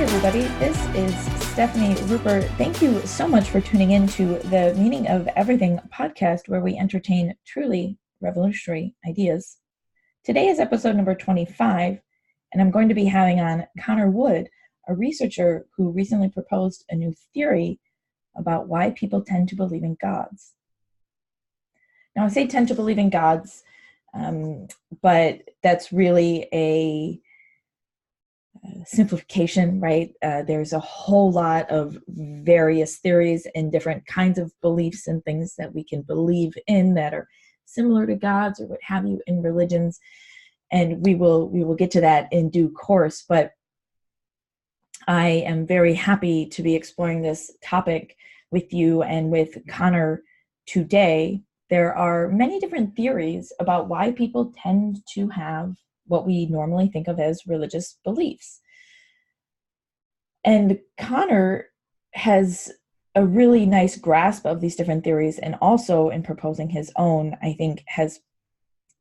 everybody. This is Stephanie Rupert. Thank you so much for tuning in to the Meaning of Everything podcast, where we entertain truly revolutionary ideas. Today is episode number 25, and I'm going to be having on Connor Wood, a researcher who recently proposed a new theory about why people tend to believe in gods. Now, I say tend to believe in gods, but that's really a simplification, right? There's a whole lot of various theories and different kinds of beliefs and things that we can believe in that are similar to gods or what have you in religions. And we will get to that in due course. But I am very happy to be exploring this topic with you and with Connor today. There are many different theories about why people tend to have what we normally think of as religious beliefs. And Connor has a really nice grasp of these different theories, and also in proposing his own, I think has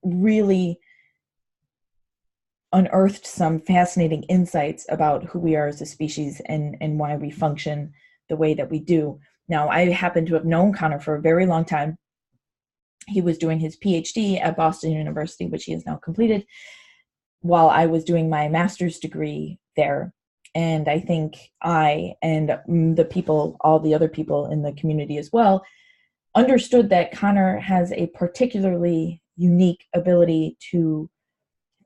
really unearthed some fascinating insights about who we are as a species and why we function the way that we do. Now, I happen to have known Connor for a very long time. He was doing his PhD at Boston University, which he has now completed, while I was doing my master's degree there. And I think I and the people, all the other people in the community as well, understood that Connor has a particularly unique ability to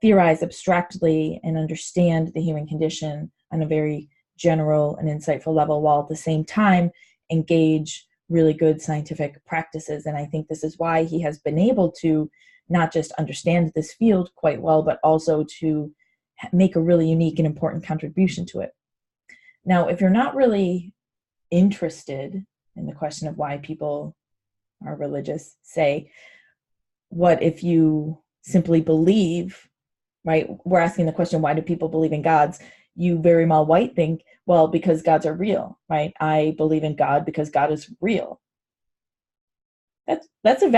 theorize abstractly and understand the human condition on a very general and insightful level, while at the same time engage really good scientific practices. And I think this is why he has been able to not just understand this field quite well, but also to make a really unique and important contribution to it. Now, if you're not really interested in the question of why people are religious, say, what if you simply believe, right? We're asking the question, why do people believe in gods? You very well might think, well, because gods are real, right? I believe in God because God is real. That's a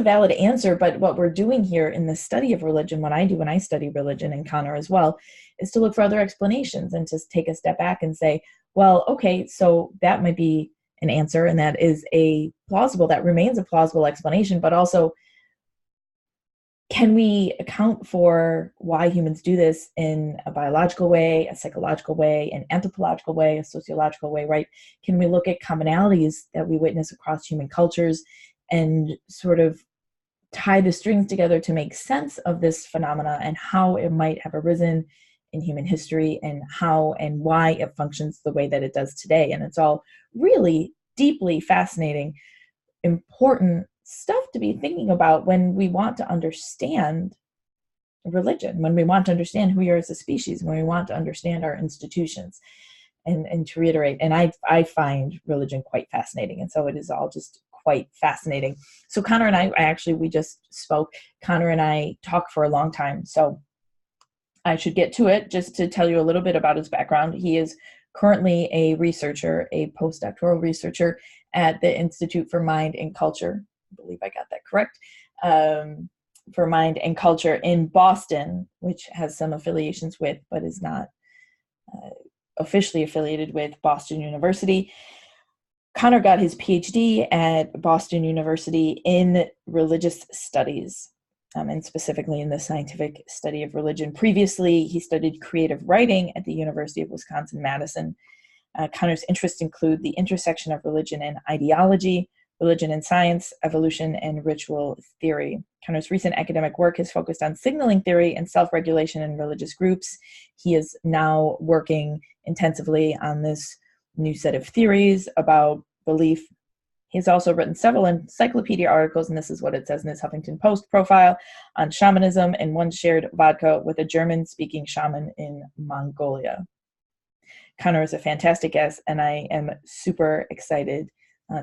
valid answer. But what we're doing here in the study of religion, what I do when I study religion, and Connor as well, is to look for other explanations and just take a step back and say, well, okay, so that might be an answer, and that remains a plausible explanation, but also, can we account for why humans do this in a biological way, a psychological way, an anthropological way, a sociological way, right? Can we look at commonalities that we witness across human cultures and sort of tie the strings together to make sense of this phenomena and how it might have arisen in human history and how and why it functions the way that it does today? And it's all really deeply fascinating, important stuff to be thinking about when we want to understand religion, when we want to understand who we are as a species, when we want to understand our institutions. And to reiterate, and I find religion quite fascinating, and so it is all just quite fascinating. So Connor and we just spoke. Connor and I talk for a long time, so I should get to it. Just to tell you a little bit about his background, he is currently a researcher, a postdoctoral researcher at the Institute for Mind and Culture. I believe I got that correct, for Mind and Culture in Boston, which has some affiliations with, but is not officially affiliated with, Boston University. Connor got his PhD at Boston University in religious studies, and specifically in the scientific study of religion. Previously, he studied creative writing at the University of Wisconsin-Madison. Connor's interests include the intersection of religion and ideology, religion and science, evolution, and ritual theory. Connor's recent academic work has focused on signaling theory and self-regulation in religious groups. He is now working intensively on this new set of theories about belief. He's also written several encyclopedia articles, and this is what it says in his Huffington Post profile, on shamanism, and one shared vodka with a German-speaking shaman in Mongolia. Connor is a fantastic guest, and I am super excited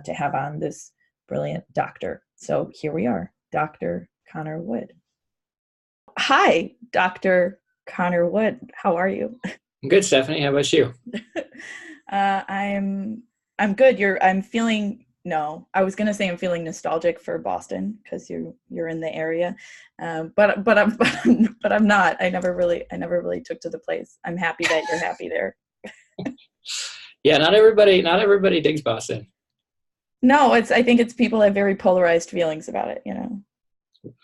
to have on this brilliant doctor. So here we are, Dr. Connor Wood. Hi, Dr. Connor Wood. How are you? I'm good, Stephanie. How about you? I'm good. I'm feeling feeling nostalgic for Boston because you're in the area, but I'm not. I never really took to the place. I'm happy that you're happy there. Yeah, not everybody digs Boston. No, I think it's people have very polarized feelings about it,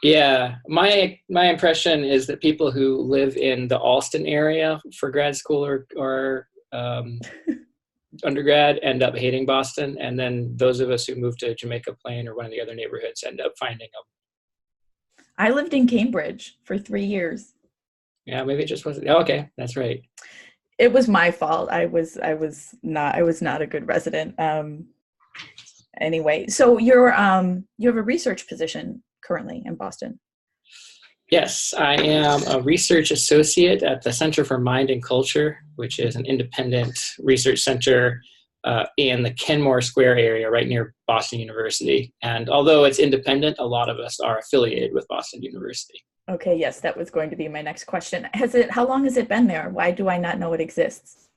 Yeah, my impression is that people who live in the Alston area for grad school or undergrad end up hating Boston, and then those of us who move to Jamaica Plain or one of the other neighborhoods end up finding them. I lived in Cambridge for 3 years. Yeah, maybe it just wasn't. Oh, okay, that's right. It was my fault. I was not a good resident. Anyway, so you have a research position currently in Boston. Yes, I am a research associate at the Center for Mind and Culture, which is an independent research center in the Kenmore Square area, right near Boston University. And although it's independent, a lot of us are affiliated with Boston University. Okay, yes, that was going to be my next question. How long has it been there? Why do I not know it exists?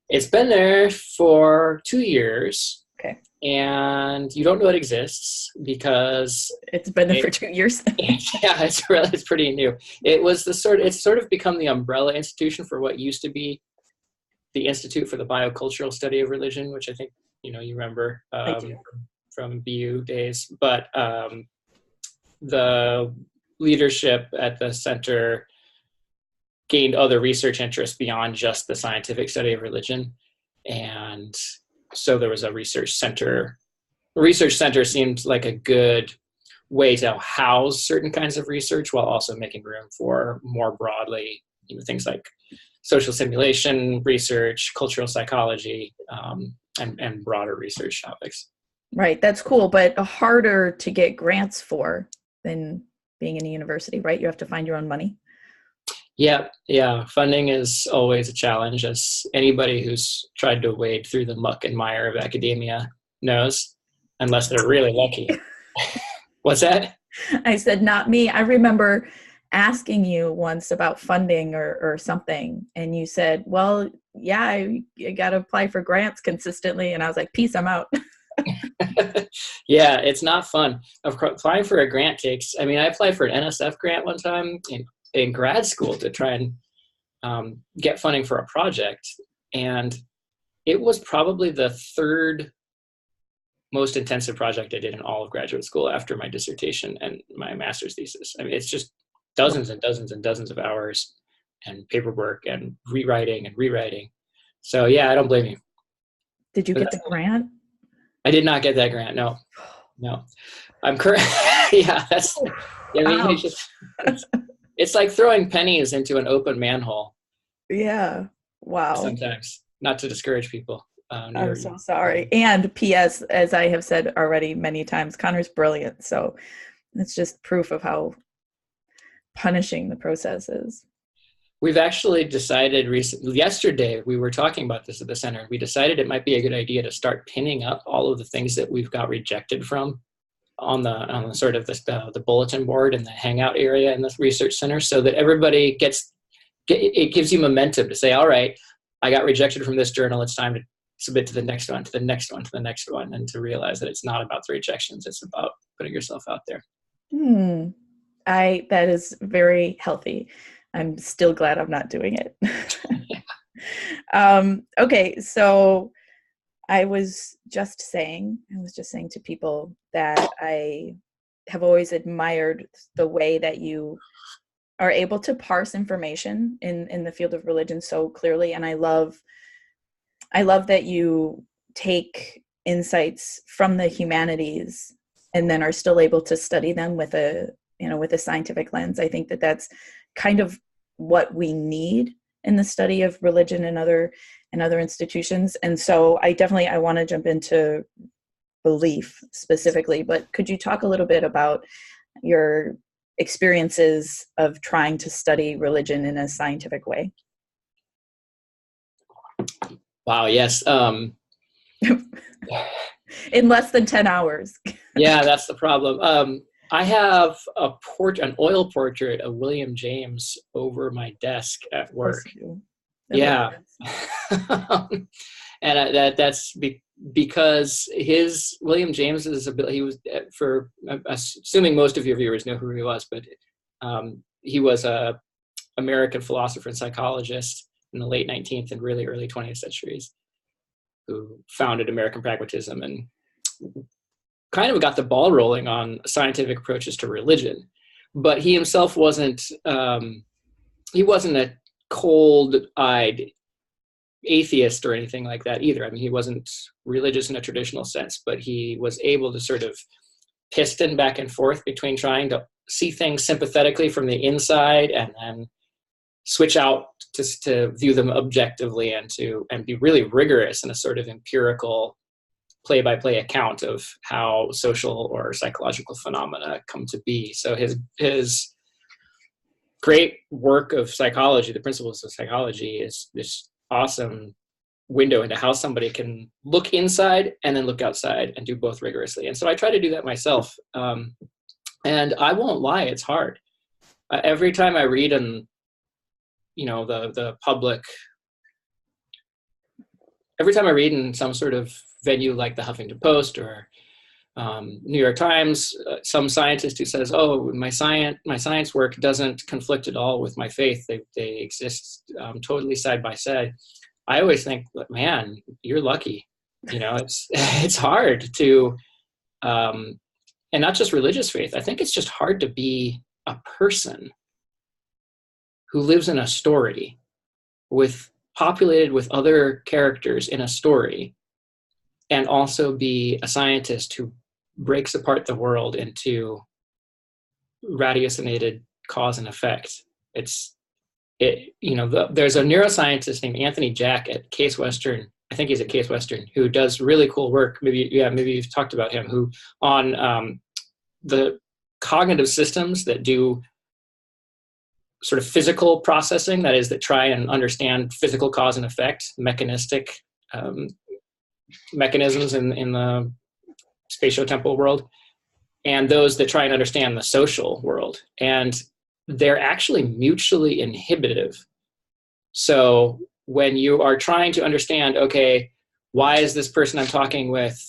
It's been there for 2 years. Okay. And you don't know it exists because it's been there for 2 years. Yeah, it's pretty new. It's sort of become the umbrella institution for what used to be the Institute for the Biocultural Study of Religion, which I think you remember from BU days. But the leadership at the center gained other research interests beyond just the scientific study of religion, and so there was a research center. A research center seemed like a good way to house certain kinds of research while also making room for more broadly, things like social simulation research, cultural psychology, and broader research topics. Right, that's cool, but harder to get grants for than being in a university, right? You have to find your own money. Yeah. Funding is always a challenge, as anybody who's tried to wade through the muck and mire of academia knows, unless they're really lucky. What's that? I said, not me. I remember asking you once about funding or something, and you said, well, yeah, I got to apply for grants consistently. And I was like, peace, I'm out. Yeah, it's not fun. Applying for a grant I applied for an NSF grant one time in grad school to try and get funding for a project. And it was probably the third most intensive project I did in all of graduate school after my dissertation and my master's thesis. It's just dozens and dozens and dozens of hours and paperwork and rewriting. So yeah, I don't blame you. Did you get the grant? I did not get that grant. No. I'm correct. Yeah, it's like throwing pennies into an open manhole. Yeah. Wow. Sometimes, not to discourage people. I'm so sorry. And P.S., as I have said already many times, Connor's brilliant. So it's just proof of how punishing the process is. We've actually decided yesterday, we were talking about this at the center. We decided it might be a good idea to start pinning up all of the things that we've got rejected from on the sort of the bulletin board and the hangout area in this research center, so that everybody it gives you momentum to say, all right, I got rejected from this journal. It's time to submit to the next one, to the next one, to the next one, and to realize that it's not about the rejections. It's about putting yourself out there. That is very healthy. I'm still glad I'm not doing it. Okay, so I was just saying to people that I have always admired the way that you are able to parse information in the field of religion so clearly. And I love that you take insights from the humanities and then are still able to study them with a scientific lens. I think that that's kind of what we need in the study of religion and other institutions. And so I want to jump into belief specifically, but could you talk a little bit about your experiences of trying to study religion in a scientific way? Wow, yes. In less than 10 hours. Yeah, that's the problem. I have an oil portrait of William James over my desk at work. Yeah. And that's because William James's ability, he was, for assuming most of your viewers know who he was, but he was a American philosopher and psychologist in the late 19th and really early 20th centuries, who founded American pragmatism and kind of got the ball rolling on scientific approaches to religion. But he himself wasn't a cold-eyed atheist or anything like that either. I mean, he wasn't religious in a traditional sense, but he was able to sort of piston back and forth between trying to see things sympathetically from the inside and then switch out to view them objectively and be really rigorous in a sort of empirical play-by-play account of how social or psychological phenomena come to be. So his great work of psychology, the principles of psychology, is this awesome window into how somebody can look inside and then look outside and do both rigorously. And so I try to do that myself. And I won't lie, it's hard. Every time I read in, the public, every time I read in some sort of venue like the Huffington Post or New York Times, some scientist who says, "Oh, my science work doesn't conflict at all with my faith. They exist totally side by side." I always think, man, you're lucky. It's hard to, and not just religious faith. I think it's just hard to be a person who lives in a story populated with other characters in a story, and also be a scientist who breaks apart the world into ratiocinated cause and effect. There's a neuroscientist named Anthony Jack at Case Western. I think he's at Case Western, who does really cool work. Maybe you've talked about him, who on the cognitive systems that do sort of physical processing, that try and understand physical cause and effect, mechanistic mechanisms in the spatiotemporal world, and those that try and understand the social world. And they're actually mutually inhibitive. So when you are trying to understand, okay, why is this person I'm talking with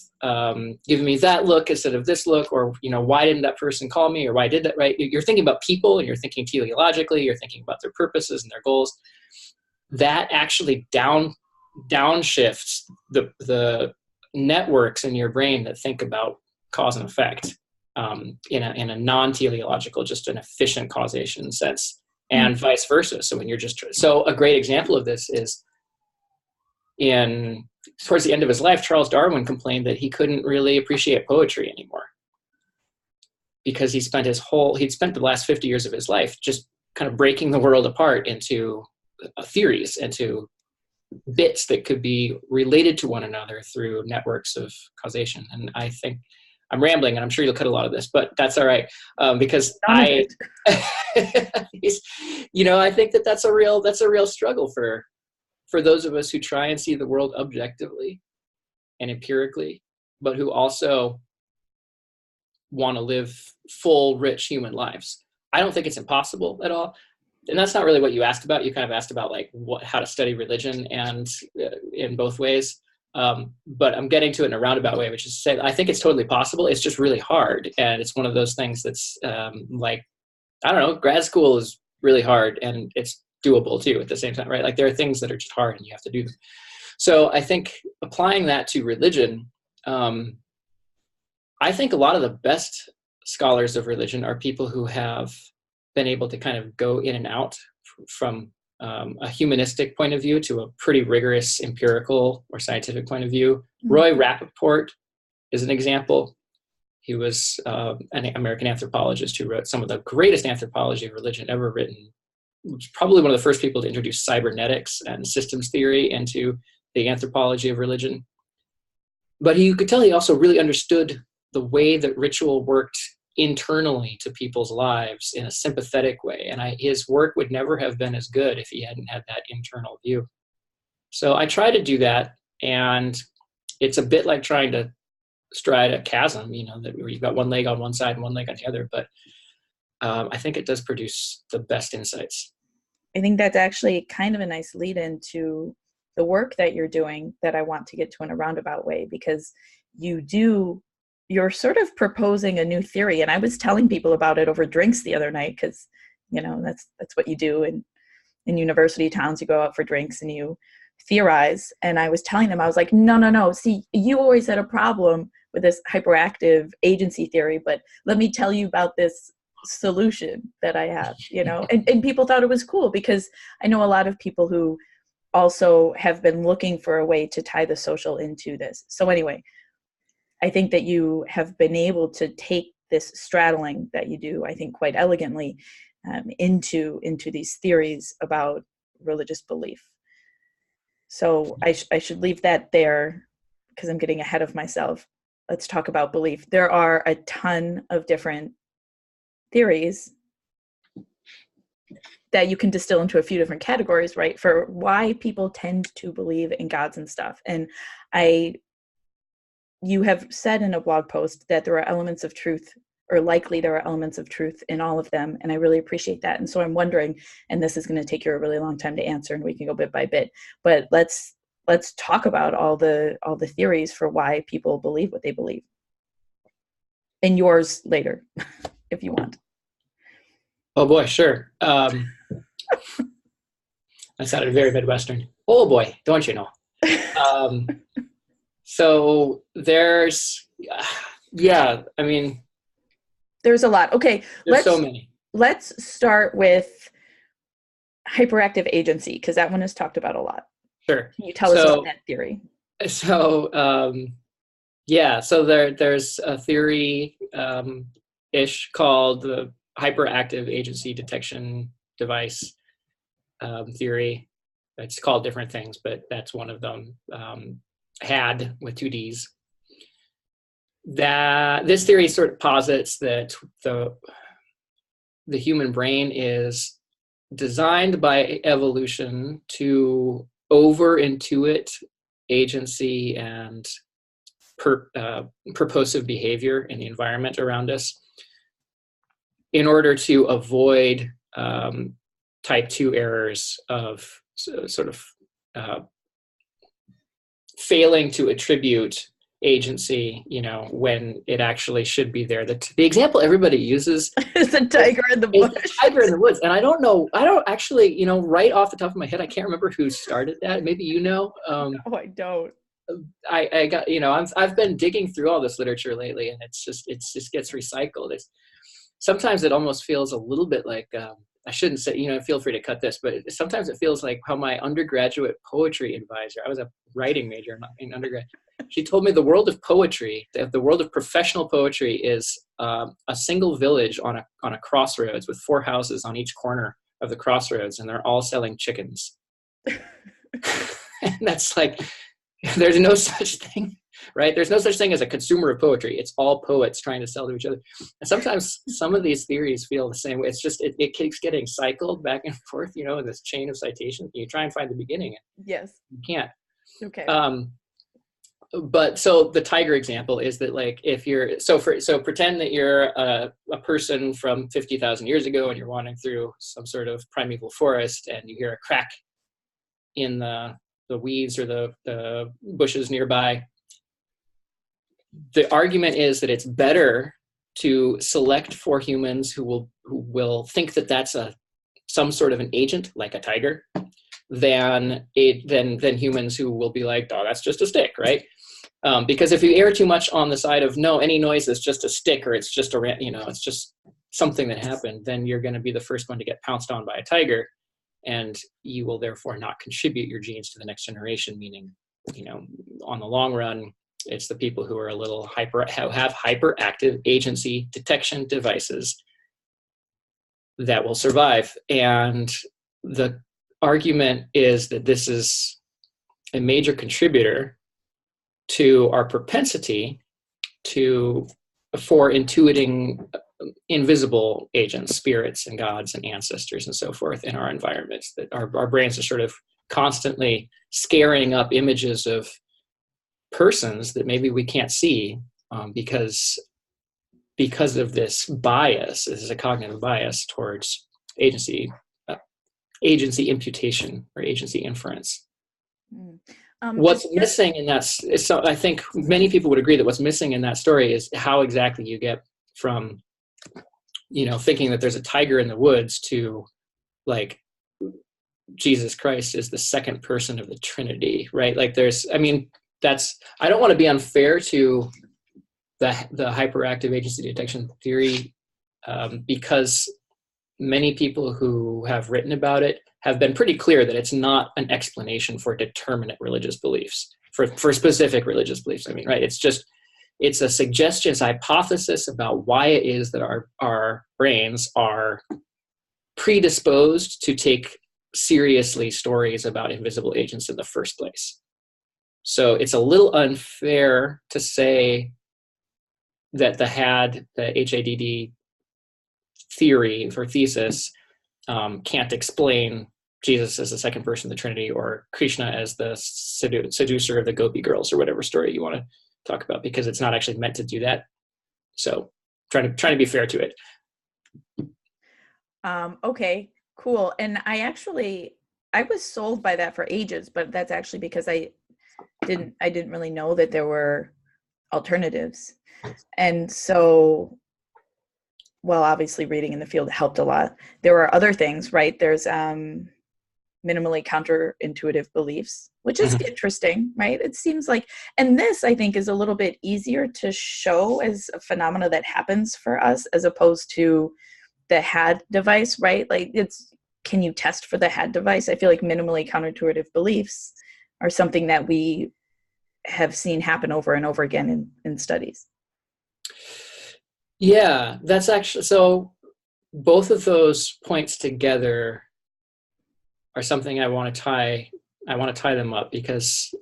giving me that look instead of this look, or why didn't that person call me, or why did that, right? You're thinking about people, and you're thinking teleologically, you're thinking about their purposes and their goals. That actually downshifts the networks in your brain that think about cause and effect in a non-teleological, just an efficient causation sense, and vice versa. So when you're so a great example of this is towards the end of his life, Charles Darwin complained that he couldn't really appreciate poetry anymore because he'd spent the last 50 years of his life just kind of breaking the world apart into theories, into bits that could be related to one another through networks of causation. And I think I'm rambling, and I'm sure you'll cut a lot of this, but that's all right, because I think that's a real struggle for those of us who try and see the world objectively and empirically, but who also want to live full, rich human lives. I don't think it's impossible at all. And that's not really what you asked about. You kind of asked about how to study religion, and in both ways. But I'm getting to it in a roundabout way, which is to say, I think it's totally possible. It's just really hard. And it's one of those things that's grad school is really hard, and it's doable too at the same time, right? There are things that are just hard and you have to do them. So I think applying that to religion, I think a lot of the best scholars of religion are people who have been able to kind of go in and out from a humanistic point of view to a pretty rigorous empirical or scientific point of view. Mm-hmm. Roy Rappaport is an example. He was an American anthropologist who wrote some of the greatest anthropology of religion ever written. He was probably one of the first people to introduce cybernetics and systems theory into the anthropology of religion. But you could tell he also really understood the way that ritual worked internally to people's lives in a sympathetic way. And his work would never have been as good if he hadn't had that internal view. So I try to do that, and it's a bit like trying to stride a chasm, where you've got one leg on one side and one leg on the other. But I think it does produce the best insights. I think that's actually kind of a nice lead into the work that you're doing that I want to get to in a roundabout way, because you're sort of proposing a new theory. And I was telling people about it over drinks the other night, because, that's what you do. And in university towns, you go out for drinks and you theorize. And I was telling them, I was like, no. See, you always had a problem with this hyperactive agency theory, but let me tell you about this solution that I have, and people thought it was cool, because I know a lot of people who also have been looking for a way to tie the social into this. So anyway, I think that you have been able to take this straddling that you do, I think quite elegantly, into these theories about religious belief. So I should leave that there because I'm getting ahead of myself. Let's talk about belief. There are a ton of different theories that you can distill into a few different categories, right? For why people tend to believe in gods and stuff. And you have said in a blog post that there are elements of truth, or likely there are elements of truth in all of them. And I really appreciate that. And so I'm wondering, and this is going to take you a really long time to answer, and we can go bit by bit, but let's talk about all the theories for why people believe what they believe. And yours later, if you want. Oh boy, sure. That sounded very Midwestern. Oh boy, don't you know? So there's, I mean, there's a lot. Okay, there's so many. Let's start with hyperactive agency, because that one is talked about a lot. Sure. Can you tell us about that theory? So, so there's a theory ish called the Hyperactive Agency Detection Device theory. It's called different things, but that's one of them. Had with 2 Ds. That this theory sort of posits that the human brain is designed by evolution to over-intuit agency and purposive behavior in the environment around us in order to avoid type 2 errors of sort of failing to attribute agency, when it actually should be there. The example everybody uses is the tiger in the bush. The tiger in the woods. And I don't actually, right off the top of my head, I can't remember who started that. Maybe No, I don't. I got, I've been digging through all this literature lately, and it just gets recycled. Sometimes it almost feels a little bit like, I shouldn't say, feel free to cut this, but sometimes it feels like how my undergraduate poetry advisor, I was a writing major in undergrad, she told me the world of poetry, the world of professional poetry is a single village on a crossroads with 4 houses on each corner of the crossroads, and they're all selling chickens. And that's like, there's no such thing, right? There's no such thing as a consumer of poetry. It's all poets trying to sell to each other. And sometimes some of these theories feel the same way. It's just, it keeps getting cycled back and forth, in this chain of citations. You try and find the beginning. Yes. You can't. Okay. But so the tiger example is that, like, if you're, so pretend that you're a person from 50,000 years ago and you're wandering through some sort of primeval forest and you hear a crack in the weeds or the bushes nearby. The argument is that it's better to select for humans who will think that that's some sort of an agent, like a tiger, than humans who will be like, oh, that's just a stick, right? Because if you err too much on the side of no, any noise is just a stick, or it's just it's just something that happened, then you're going to be the first one to get pounced on by a tiger, and you will therefore not contribute your genes to the next generation. Meaning, on the long run, it's the people who are a little have hyperactive agency detection devices that will survive. And the argument is that this is a major contributor to our propensity for intuiting invisible agents, spirits and gods and ancestors and so forth in our environments, that our brains are sort of constantly scaring up images of persons that maybe we can't see because of this bias. This is a cognitive bias towards agency imputation or agency inference. What's missing in that, so I think many people would agree that what's missing in that story is how exactly you get from, thinking that there's a tiger in the woods to, like, Jesus Christ is the second person of the Trinity, right? Like I don't want to be unfair to the hyperactive agency detection theory, because many people who have written about it have been pretty clear that it's not an explanation for determinate religious beliefs, for specific religious beliefs. I mean, right? It's a suggestion, it's a hypothesis about why it is that our brains are predisposed to take seriously stories about invisible agents in the first place. So it's a little unfair to say that the HADD theory or thesis can't explain Jesus as the second person of the Trinity, or Krishna as the seducer of the Gopi girls, or whatever story you want to talk about, because it's not actually meant to do that. So trying to be fair to it. Okay, cool. And I was sold by that for ages, but that's actually because I didn't really know that there were alternatives. And so, well, obviously reading in the field helped a lot. There were other things, right? There's minimally counterintuitive beliefs, which is interesting, right? It seems like, and this I think is a little bit easier to show as a phenomena that happens for us, as opposed to the HAD device, right? Like can you test for the HAD device? I feel like minimally counterintuitive beliefs are something that we have seen happen over and over again in studies. Yeah, that's actually, so both of those points together are something I want to tie them up, because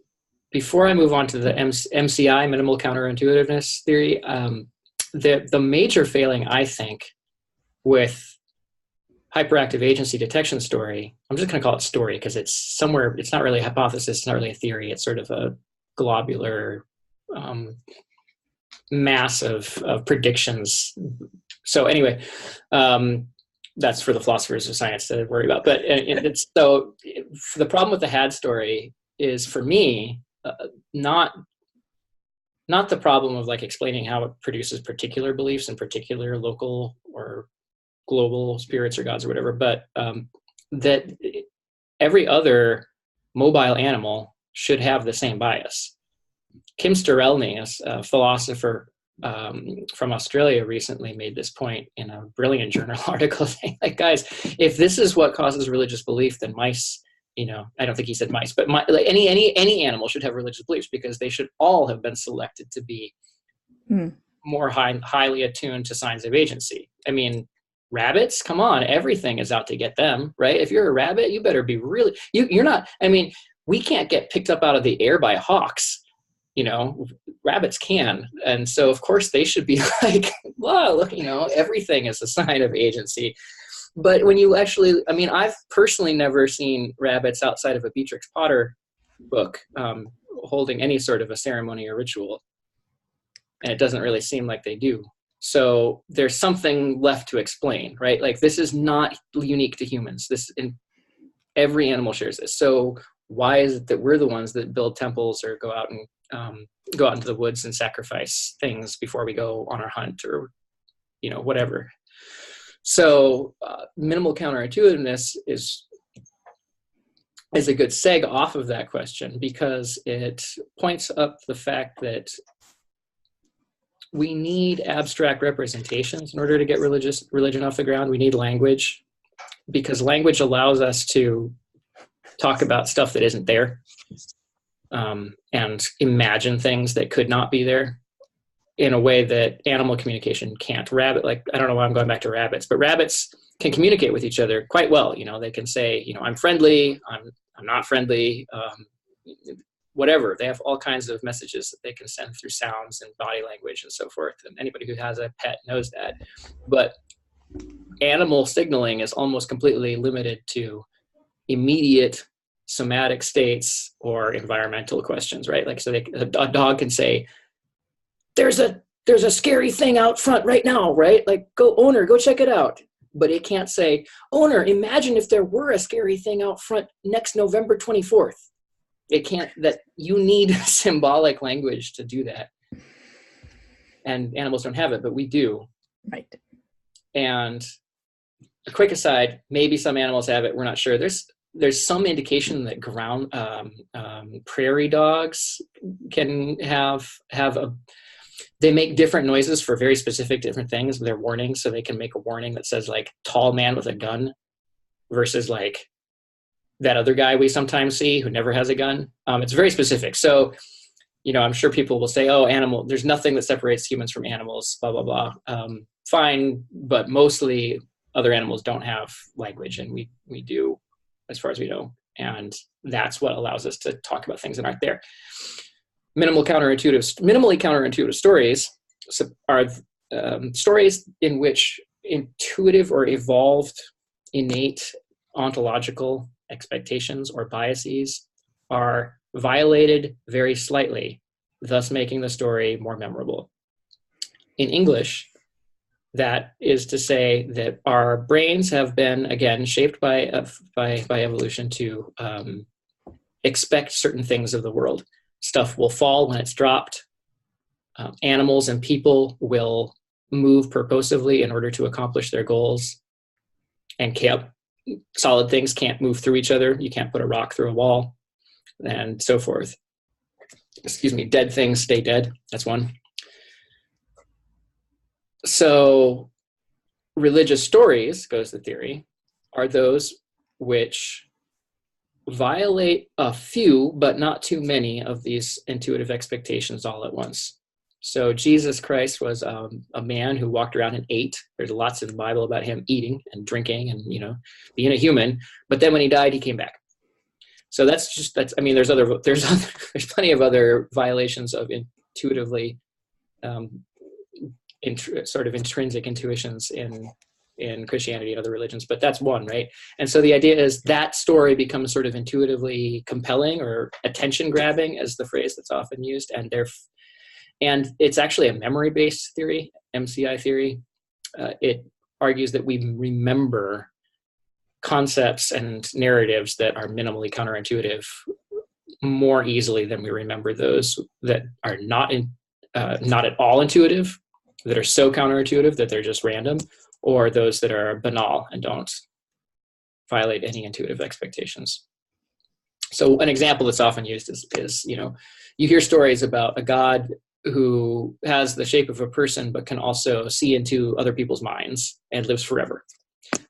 before I move on to the MCI, minimal counterintuitiveness theory, the major failing, I think, with hyperactive agency detection story, I'm just going to call it story because it's not really a hypothesis, it's not really a theory, it's sort of a globular mass of predictions. So anyway, that's for the philosophers of science to worry about. But the problem with the HAD story is, for me, not the problem of like explaining how it produces particular beliefs in particular local or global spirits or gods or whatever, but that every other mobile animal should have the same bias. Kim Sterelny, a philosopher from Australia, recently made this point in a brilliant journal article saying, like, guys, if this is what causes religious belief, then mice, I don't think he said mice, but like any animal should have religious beliefs, because they should all have been selected to be more highly attuned to signs of agency. I mean, rabbits, come on, everything is out to get them, right? If you're a rabbit, you better be really, you're not, I mean, we can't get picked up out of the air by hawks. Rabbits can. And so of course they should be like, wow, look, everything is a sign of agency. But when you actually, I mean, I've personally never seen rabbits outside of a Beatrix Potter book holding any sort of a ceremony or ritual. And it doesn't really seem like they do. So there's something left to explain, right? Like, this is not unique to humans. Every animal shares this. So why is it that we're the ones that build temples or go out into the woods and sacrifice things before we go on our hunt, or whatever? So minimal counterintuitiveness is a good seg off of that question, because it points up the fact that we need abstract representations in order to get religion off the ground. We need language, because language allows us to talk about stuff that isn't there, and imagine things that could not be there in a way that animal communication can't. I don't know why I'm going back to rabbits, but rabbits can communicate with each other quite well. They can say, I'm friendly, I'm not friendly, whatever. They have all kinds of messages that they can send through sounds and body language and so forth. And anybody who has a pet knows that. But animal signaling is almost completely limited to immediate somatic states or environmental questions, right? Like, so a dog can say, there's a scary thing out front right now, right? Like, owner, go check it out. But it can't say, owner, imagine if there were a scary thing out front next November 24th. It can't. That you need symbolic language to do that. And animals don't have it, but we do. Right. And a quick aside, maybe some animals have it, we're not sure. There's there's some indication that prairie dogs can they make different noises for very specific different things. They're warnings, so they can make a warning that says like tall man with a gun versus like that other guy we sometimes see who never has a gun. It's very specific. So, I'm sure people will say, oh, there's nothing that separates humans from animals, blah, blah, blah. Fine, but mostly other animals don't have language, and we do, as far as we know. And that's what allows us to talk about things that aren't there. Minimally counterintuitive stories are stories in which intuitive or evolved innate ontological expectations or biases are violated very slightly, thus making the story more memorable. In English, that is to say that our brains have been, again, shaped by evolution to expect certain things of the world. Stuff will fall when it's dropped. Animals and people will move purposively in order to accomplish their goals. And solid things can't move through each other. You can't put a rock through a wall, and so forth. Dead things stay dead. That's one. So religious stories, goes the theory, are those which violate a few, but not too many, of these intuitive expectations all at once. So Jesus Christ was a man who walked around and ate. There's lots in the Bible about him eating and drinking and, being a human. But then when he died, he came back. So there's plenty of other violations of intuitively sort of intrinsic intuitions in Christianity and other religions, but that's one, right? And so the idea is that story becomes sort of intuitively compelling, or attention grabbing, as the phrase that's often used, and it's actually a memory-based theory, MCI theory. It argues that we remember concepts and narratives that are minimally counterintuitive more easily than we remember those that are not at all intuitive, that are so counterintuitive that they're just random, or those that are banal and don't violate any intuitive expectations. So an example that's often used is you hear stories about a god who has the shape of a person but can also see into other people's minds and lives forever.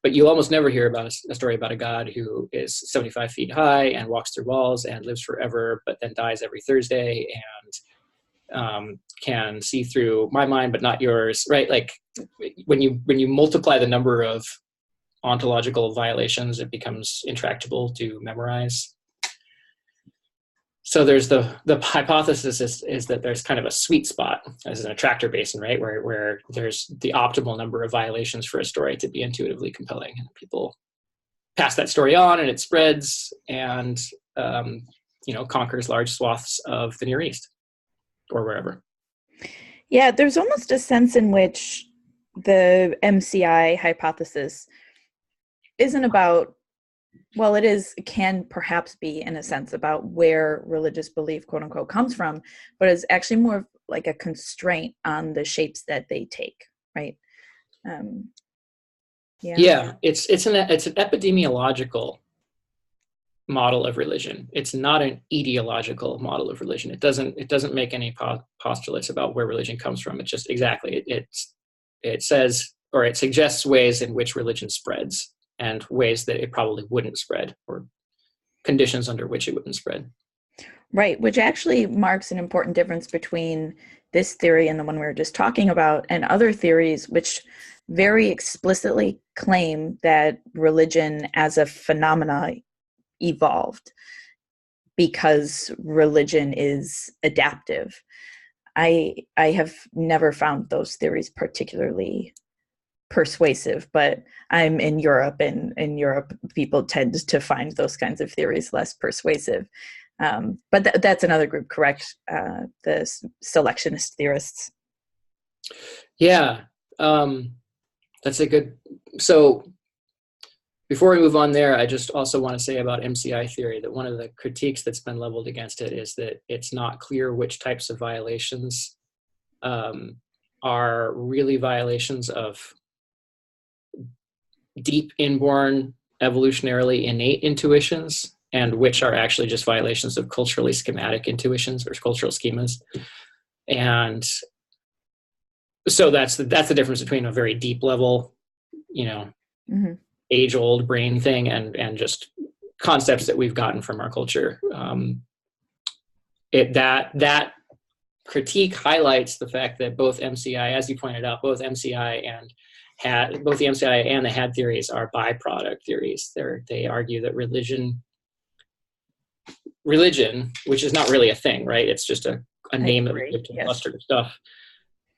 But you almost never hear about a story about a god who is 75 feet high and walks through walls and lives forever, but then dies every Thursday and can see through my mind but not yours, right? Like when you multiply the number of ontological violations, it becomes intractable to memorize. So there's the hypothesis is that there's kind of a sweet spot as an attractor basin, right? Where there's the optimal number of violations for a story to be intuitively compelling. And people pass that story on and it spreads and, conquers large swaths of the Near East or wherever. Yeah, there's almost a sense in which the MCI hypothesis isn't about, well, it can perhaps be in a sense about where religious belief, quote unquote, comes from, but it's actually more like a constraint on the shapes that they take, right? Yeah, it's an epidemiological model of religion. It's not an ideological model of religion. It doesn't make any postulates about where religion comes from. It's just exactly it says, or it suggests ways in which religion spreads and ways that it probably wouldn't spread, or conditions under which it wouldn't spread. Right, which actually marks an important difference between this theory and the one we were just talking about, and other theories which very explicitly claim that religion as a phenomena evolved because religion is adaptive. I have never found those theories particularly persuasive, but I'm in Europe, and in Europe people tend to find those kinds of theories less persuasive. But that's another group, correct? The selectionist theorists. Yeah, that's a good. So before we move on there, I just also want to say about MCI theory that one of the critiques that's been leveled against it is that it's not clear which types of violations are really violations of deep inborn evolutionarily innate intuitions and which are actually just violations of culturally schematic intuitions or cultural schemas. And so that's the difference between a very deep level, Mm-hmm. age-old brain thing and just concepts that we've gotten from our culture. That critique highlights the fact that both MCI, as you pointed out, both MCI and both the MCI and the had theories are byproduct theories. They argue that religion, which is not really a thing, right? It's just a name that we give to a cluster of stuff.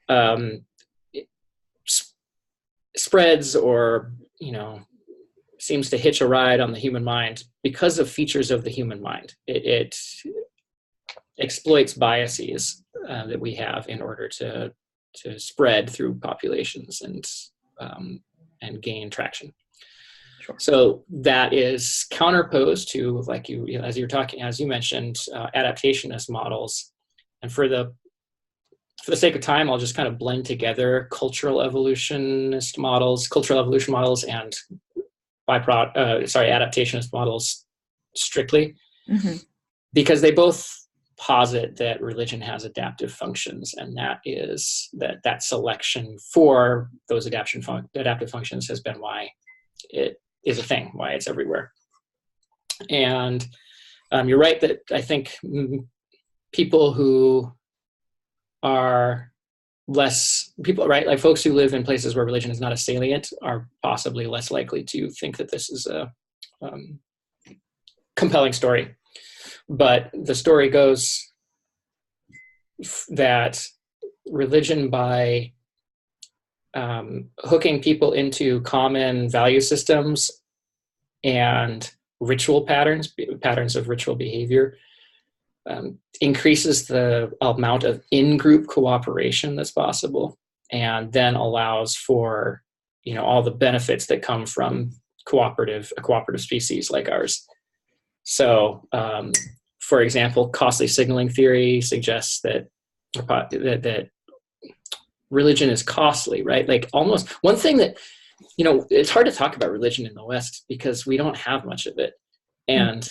It spreads or, seems to hitch a ride on the human mind because of features of the human mind. It exploits biases that we have in order to spread through populations and gain traction. Sure. So that is counterposed to, like as you mentioned, adaptationist models. And for the sake of time, I'll just kind of blend together cultural evolution models, and adaptationist models strictly, mm-hmm. because they both posit that religion has adaptive functions, and that is that selection for those adaptive functions has been why it is a thing, why it's everywhere. And you're right that I think people who are right, like folks who live in places where religion is not a salient are possibly less likely to think that this is a compelling story. But the story goes that religion, by hooking people into common value systems and ritual patterns of ritual behavior, increases the amount of in-group cooperation that's possible, and then allows for all the benefits that come from a cooperative species like ours. So, for example, costly signaling theory suggests that religion is costly, right? Like, almost one thing that, it's hard to talk about religion in the West because we don't have much of it. And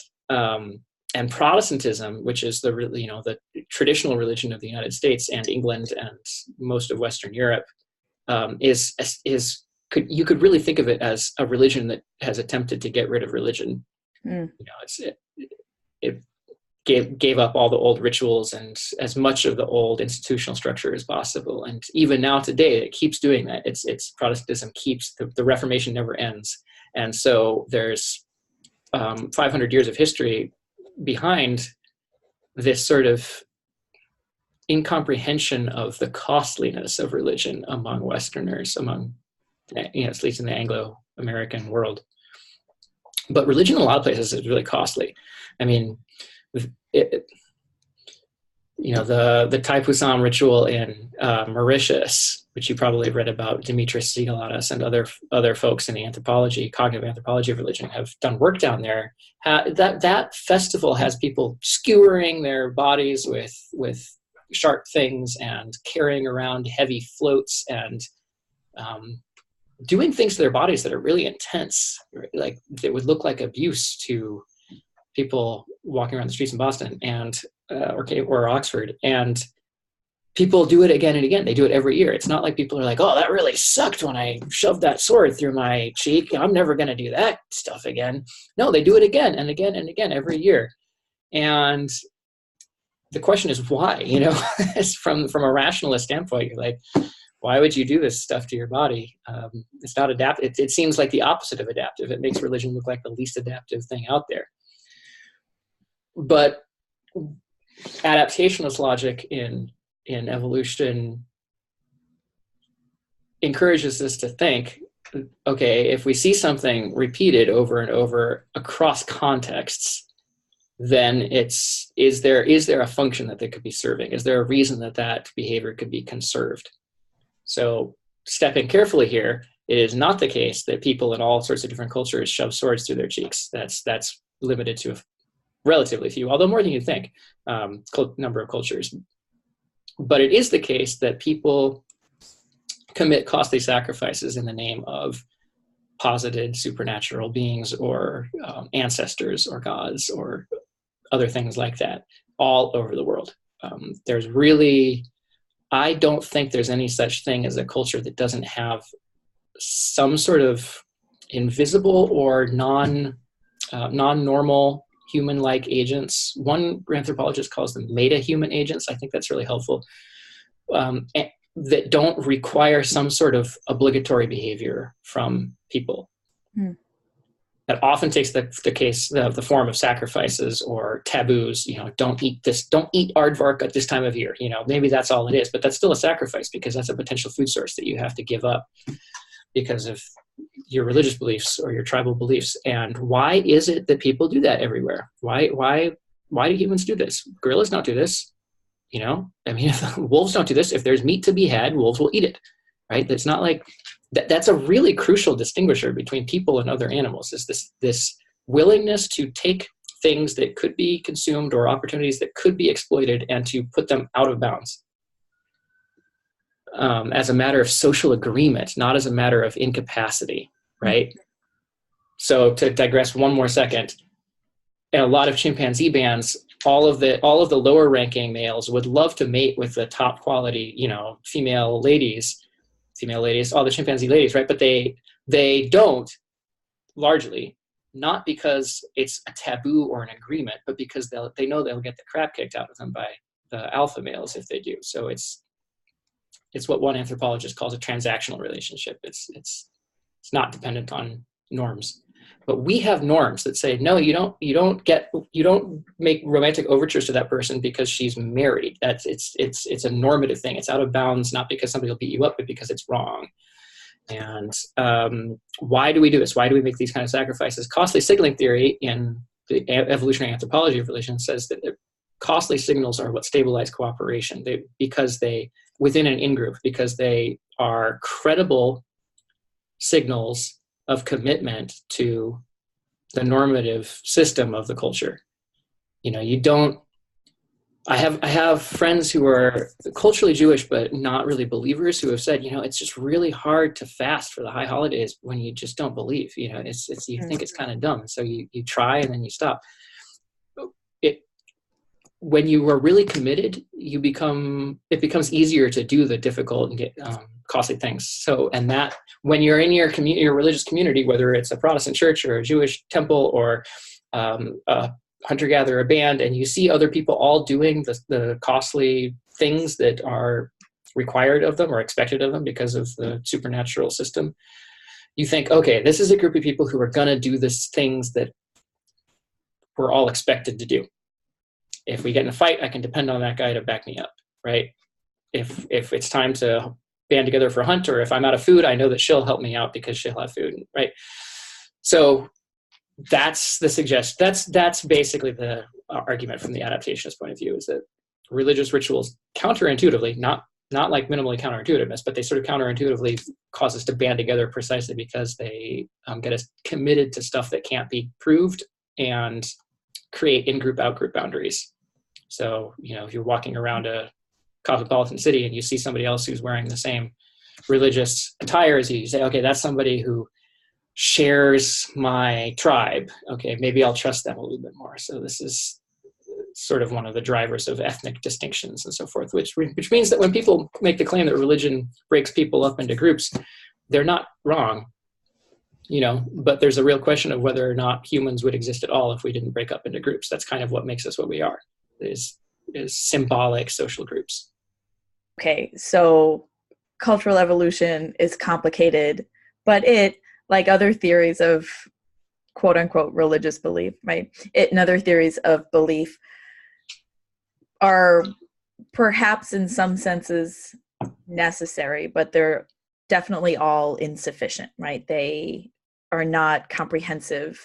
Protestantism, which is the traditional religion of the United States and England and most of Western Europe, you could really think of it as a religion that has attempted to get rid of religion. It gave up all the old rituals and as much of the old institutional structure as possible. And even now today, it keeps doing that. It's Protestantism keeps the Reformation never ends. And so there's 500 years of history behind this sort of incomprehension of the costliness of religion among Westerners, at least in the Anglo-American world. But religion in a lot of places is really costly. I mean, the Wissam ritual in Mauritius, which you probably read about, Dimitris Xenolatas and other folks in the cognitive anthropology of religion have done work down there. That festival has people skewering their bodies with sharp things and carrying around heavy floats and doing things to their bodies that are really intense, like that would look like abuse to people walking around the streets in Boston or Oxford. And people do it again and again. They do it every year. It's not like people are like, oh, that really sucked when I shoved that sword through my cheek. I'm never going to do that stuff again. No, they do it again and again and again every year. And the question is why, from a rationalist standpoint, you're like, why would you do this stuff to your body? It's not adaptive. It seems like the opposite of adaptive. It makes religion look like the least adaptive thing out there. But adaptationist logic in evolution encourages us to think, okay, if we see something repeated over and over across contexts, then is there a function that they could be serving? Is there a reason that behavior could be conserved? So, stepping carefully here, it is not the case that people in all sorts of different cultures shove swords through their cheeks. That's limited to relatively few, although more than you think, number of cultures. But it is the case that people commit costly sacrifices in the name of posited supernatural beings or ancestors or gods or other things like that all over the world. There's really, I don't think there's any such thing as a culture that doesn't have some sort of invisible or non-normal human-like agents. One anthropologist calls them meta-human agents. I think that's really helpful. That don't require some sort of obligatory behavior from people. That often takes the form of sacrifices or taboos. Don't eat this, don't eat aardvark at this time of year. Maybe that's all it is, but that's still a sacrifice because that's a potential food source that you have to give up because of your religious beliefs or your tribal beliefs. And why is it that people do that everywhere? Why do humans do this? Gorillas don't do this. If wolves don't do this, if there's meat to be had, wolves will eat it, right? That's not like that's a really crucial distinguisher between people and other animals, is this willingness to take things that could be consumed or opportunities that could be exploited and to put them out of bounds. As a matter of social agreement, not as a matter of incapacity, right? So to digress one more second, in a lot of chimpanzee bands, all of the lower ranking males would love to mate with the top quality, female ladies, all the chimpanzee ladies, right? But they don't, largely, not because it's a taboo or an agreement, but because they know they'll get the crap kicked out of them by the alpha males if they do. So it's what one anthropologist calls a transactional relationship. It's not dependent on norms. But we have norms that say, no, you don't make romantic overtures to that person because she's married. It's a normative thing. It's out of bounds, not because somebody will beat you up, but because it's wrong. And why do we do this? Why do we make these kind of sacrifices? Costly signaling theory in the evolutionary anthropology of religion says that costly signals are what stabilize cooperation. Within an in-group, because they are credible signals of commitment to the normative system of the culture. I have friends who are culturally Jewish, but not really believers, who have said, it's just really hard to fast for the high holidays when you just don't believe, you think it's kind of dumb. So you try and then you stop. When you are really committed, it becomes easier to do the difficult and get costly things. So, and that when you're in your religious community, whether it's a Protestant church or a Jewish temple or a hunter-gatherer band, and you see other people all doing the costly things that are required of them or expected of them because of the supernatural system, you think, okay, this is a group of people who are going to do these things that we're all expected to do. If we get in a fight, I can depend on that guy to back me up, right? If it's time to band together for a hunt, or if I'm out of food, I know that she'll help me out because she'll have food, right? So that's basically the argument from the adaptationist point of view, is that religious rituals counterintuitively, not like minimally counterintuitiveness, but they sort of counterintuitively cause us to band together precisely because they get us committed to stuff that can't be proved and create in-group, out-group boundaries. So, if you're walking around a cosmopolitan city and you see somebody else who's wearing the same religious attire as you say, okay, that's somebody who shares my tribe. Okay, maybe I'll trust them a little bit more. So this is sort of one of the drivers of ethnic distinctions and so forth, which means that when people make the claim that religion breaks people up into groups, they're not wrong. But there's a real question of whether or not humans would exist at all if we didn't break up into groups. That's kind of what makes us what we are, is symbolic social groups. Okay, so cultural evolution is complicated, but it, like other theories of quote unquote religious belief, right? It and other theories of belief are perhaps in some senses necessary, but they're definitely all insufficient, right? They are not comprehensive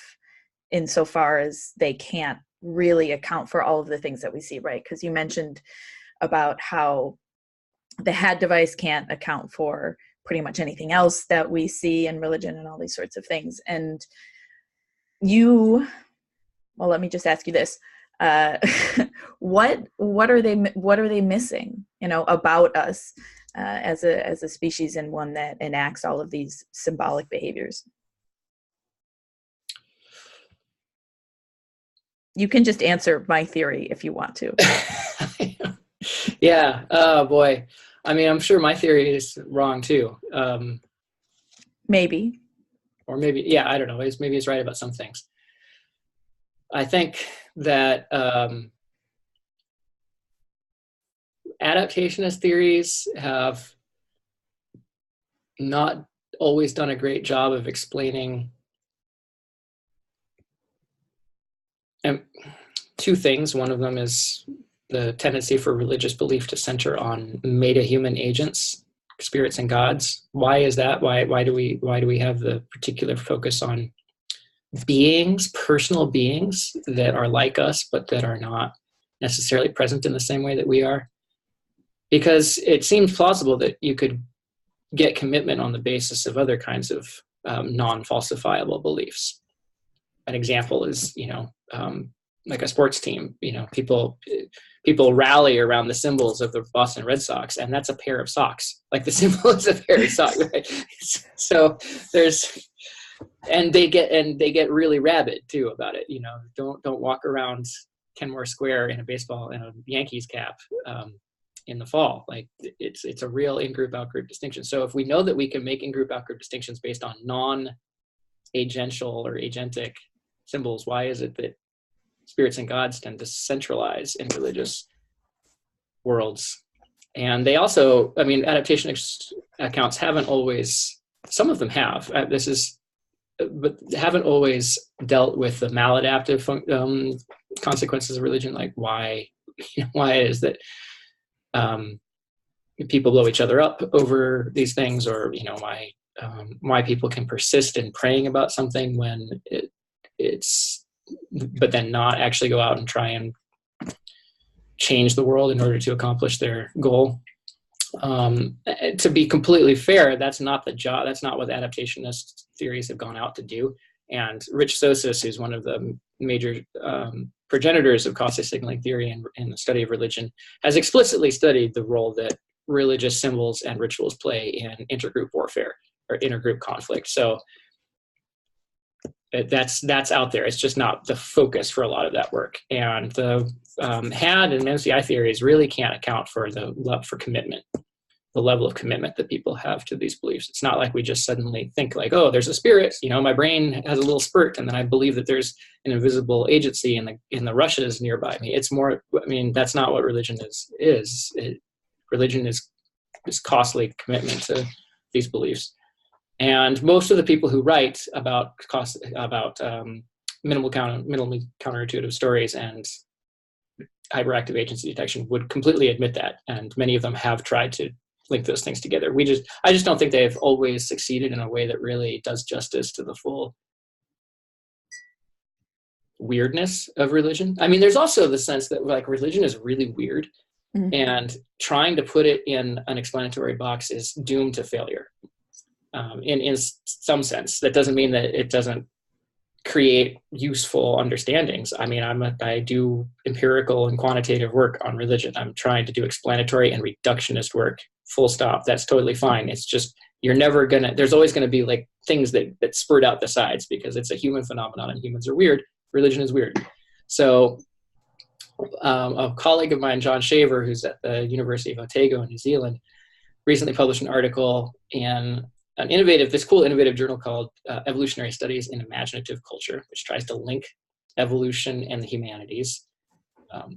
insofar as they can't really account for all of the things that we see, right? Because you mentioned about how the had device can't account for pretty much anything else that we see in religion and all these sorts of things. And let me just ask you this. What are they missing, about us as a species, and one that enacts all of these symbolic behaviors? You can just answer my theory if you want to. Yeah. Oh boy. I mean, I'm sure my theory is wrong too. Maybe. Or maybe, yeah, I don't know. Maybe it's right about some things. I think that adaptationist theories have not always done a great job of explaining two things. One of them is the tendency for religious belief to center on meta-human agents, spirits and gods. Why is that? Why do we have the particular focus on beings, personal beings that are like us, but that are not necessarily present in the same way that we are? Because it seems plausible that you could get commitment on the basis of other kinds of non-falsifiable beliefs. An example is, like a sports team. People rally around the symbols of the Boston Red Sox, and that's a pair of socks. Like the symbol is a pair of socks, right? So they get really rabid too about it. Don't walk around Kenmore Square in a baseball and a Yankees cap in the fall. Like it's a real in-group out-group distinction. So if we know that we can make in-group out-group distinctions based on non-agential or agentic symbols, why is it that spirits and gods tend to centralize in religious worlds? And they also, adaptation accounts haven't always, some of them have, but haven't always dealt with the maladaptive consequences of religion, like why it is that people blow each other up over these things, or why people can persist in praying about something when but then not actually go out and try and change the world in order to accomplish their goal. To be completely fair, that's not the job. That's not what adaptationist theories have gone out to do. And Rich Sosis, who's one of the major progenitors of caustic signaling theory in the study of religion, has explicitly studied the role that religious symbols and rituals play in intergroup warfare or intergroup conflict. So that's out there. It's just not the focus for a lot of that work. And the HAD and MCI theories really can't account for the commitment, the level of commitment that people have to these beliefs. It's not like we just suddenly think like, oh, there's a spirit, my brain has a little spurt, and then I believe that there's an invisible agency in the rushes nearby me. It's more, that's not what religion is. Religion is costly commitment to these beliefs. And most of the people who write about minimally counterintuitive stories and hyperactive agency detection would completely admit that, and many of them have tried to link those things together. I just don't think they've always succeeded in a way that really does justice to the full weirdness of religion. There's also the sense that like religion is really weird, mm-hmm. and trying to put it in an explanatory box is doomed to failure. In some sense, that doesn't mean that it doesn't create useful understandings. I do empirical and quantitative work on religion. I'm trying to do explanatory and reductionist work, full stop. That's totally fine. It's just, there's always going to be like things that spurt out the sides because it's a human phenomenon and humans are weird. Religion is weird. So a colleague of mine, John Shaver, who's at the University of Otago in New Zealand, recently published an article in this cool innovative journal called Evolutionary Studies in Imaginative Culture, which tries to link evolution and the humanities,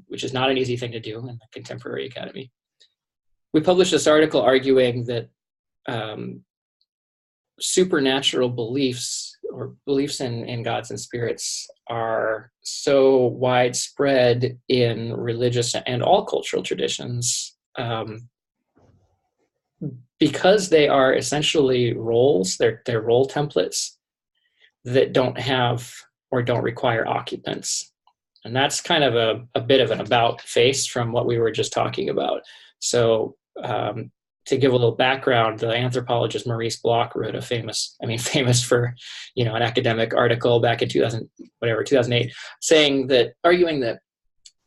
which is not an easy thing to do in the contemporary academy. We published this article arguing that supernatural beliefs or beliefs in gods and spirits are so widespread in religious and all cultural traditions because they are essentially roles, they're role templates that don't have or don't require occupants. And that's kind of a bit of an about face from what we were just talking about. So to give a little background, the anthropologist Maurice Bloch wrote a famous for, an academic article back in 2008, arguing that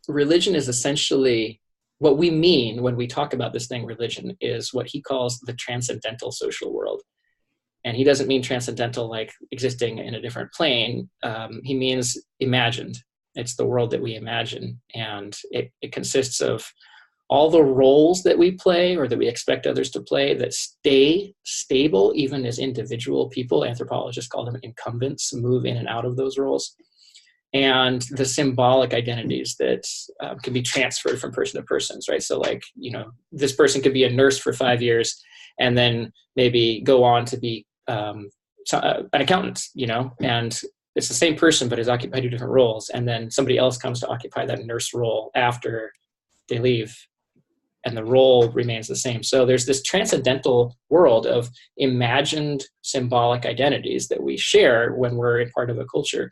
religion is essentially, what we mean when we talk about this thing, religion, is what he calls the transcendental social world. And he doesn't mean transcendental like existing in a different plane. He means imagined. It's the world that we imagine. And it consists of all the roles that we play or that we expect others to play that stay stable, even as individual people. Anthropologists call them incumbents, move in and out of those roles. And the symbolic identities that can be transferred from person to person, right? So like, this person could be a nurse for 5 years and then maybe go on to be an accountant, and it's the same person, but has occupied 2 different roles. And then somebody else comes to occupy that nurse role after they leave, and the role remains the same. So there's this transcendental world of imagined symbolic identities that we share when we're a part of a culture.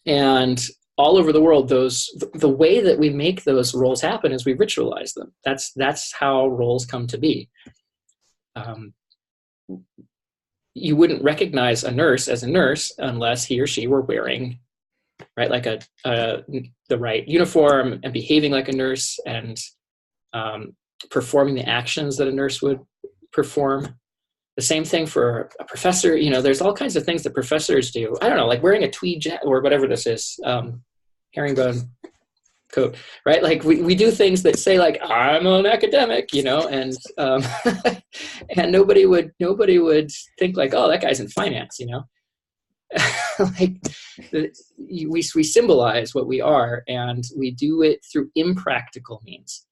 And all over the world, the way that we make those roles happen is we ritualize them. That's how roles come to be. You wouldn't recognize a nurse as a nurse unless he or she were wearing, right, like the right uniform and behaving like a nurse and performing the actions that a nurse would perform. The same thing for a professor. There's all kinds of things that professors do. I don't know, like wearing a tweed jacket or whatever this is, herringbone coat, right? Like we do things that say like, I'm an academic, and and nobody would think like, oh, that guy's in finance, like we symbolize what we are, and we do it through impractical means.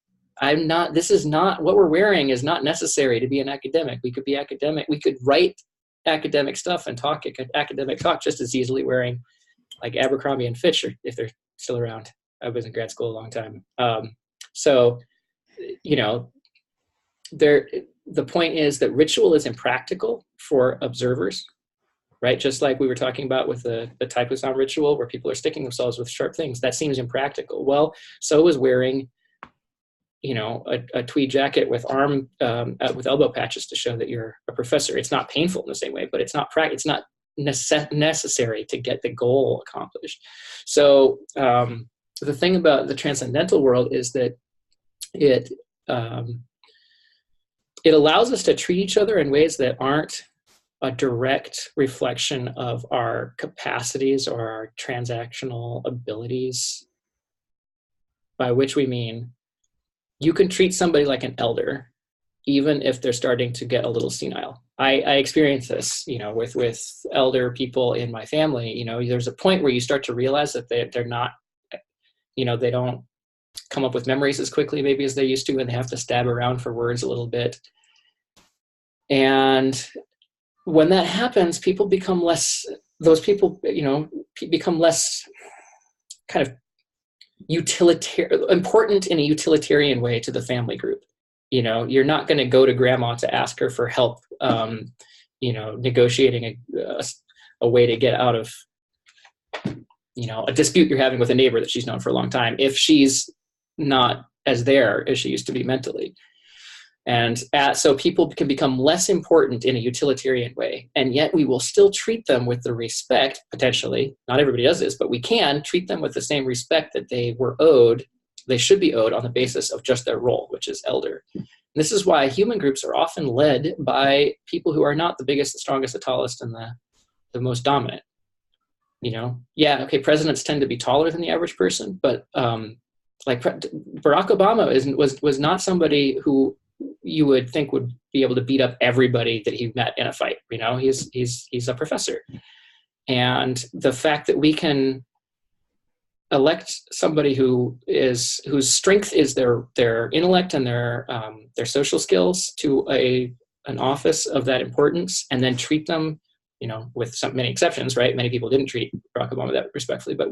This is not what we're wearing is not necessary to be an academic. We could be academic. We could write academic stuff and talk academic talk just as easily wearing like Abercrombie and Fitch, if they're still around. I was in grad school a long time. So, the point is that ritual is impractical for observers, right? Just like we were talking about with the type of sound ritual where people are sticking themselves with sharp things. That seems impractical. Well, so is wearing a tweed jacket with with elbow patches to show that you're a professor. It's not painful in the same way, but it's not necessary to get the goal accomplished. So the thing about the transcendental world is that it allows us to treat each other in ways that aren't a direct reflection of our capacities or our transactional abilities, by which we mean you can treat somebody like an elder, even if they're starting to get a little senile. I experience this, with elder people in my family. There's a point where you start to realize that they're not, they don't come up with memories as quickly maybe as they used to, and they have to stab around for words a little bit. And when that happens, people become less, become less kind of important in a utilitarian way to the family group. You're not going to go to grandma to ask her for help, negotiating a way to get out of, a dispute you're having with a neighbor that she's known for a long time, if she's not as there as she used to be mentally. And so people can become less important in a utilitarian way, and yet we will still treat them with the respect, potentially, not everybody does this, but we can treat them with the same respect that they should be owed on the basis of just their role, which is elder. And this is why human groups are often led by people who are not the biggest, the strongest, the tallest, and the most dominant. Presidents tend to be taller than the average person, but like Barack Obama was not somebody who you would think would be able to beat up everybody that he met in a fight. He's a professor. And the fact that we can elect somebody whose strength is their intellect and their social skills to an office of that importance, and then treat them, with many exceptions, right? Many people didn't treat Barack Obama that respectfully, but